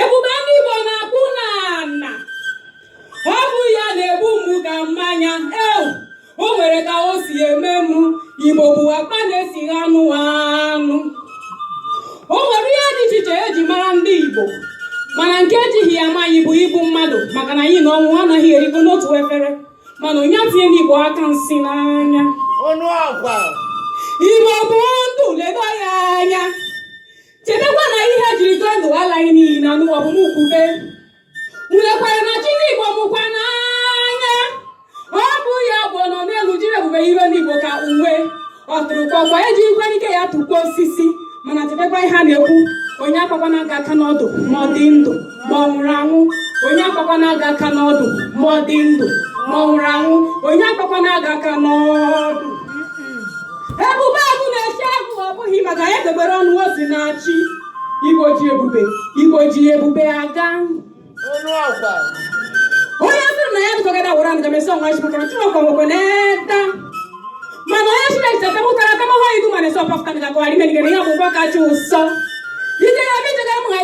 ebube ndị Igbo na-akpụ n'ana ọ bụ ya na-egbu mgbu ka mmanya o nwere ka o si eme mụ Igbo bụ akpa na-esighi anụ anụ. O nwere ihe dị iche iche eji mara ndị Igbo, mana nke ejighị ya amaghị bụ igbu mmadụ, maka na anyị na ọnwụ anaghị erikọ n'otu efere, mana onye tinye n'Igbo aka nsị n'anya. Igbo bụ ndụ, ledo ya anya. Chetakwa na ihe jiri tọọ ndụ alaghị n'ihi na n'ụwa bụ mkwube. Ulekwara na chi n'Igbo bụkwa n'anya. Ọ bụ ya bụ nọ n'elu jiri ebube iwe n'Igbo ka uwe ọtụrụkọkwa eji ikwe ike ya tụkwa osisi. Mana chetakwa ihe a na-ekwu, onye akpakwana aga aka n'ọdụ ma ọ dị ndụ ma ọ nwụrụ anwụ. Onye akpakwana aga aka n'ọdụ ma ọ dị ndụ ma ọ nwụrụ anwụ. Onye akpakwana aga aka n'ọdụ. Ebube agụ na-eche agụ, ọ bụghị maka ya debere ọnụ ozi na-achị. Igbo ji ebube, Igbo ji ebube aga. Onye sịrị na ya dụkọgada wụrụ anụ ga-emesi ọnwa chịpụtara Chineke nwekwe na-eda. Mana onye Chineke chetamụtara atamahụ idu ma na-esi ọpafụta ga-akọgharị megidere ihe ọgbụgbọ kacha ụsọ. Ije ya bụ ichegara mụ ha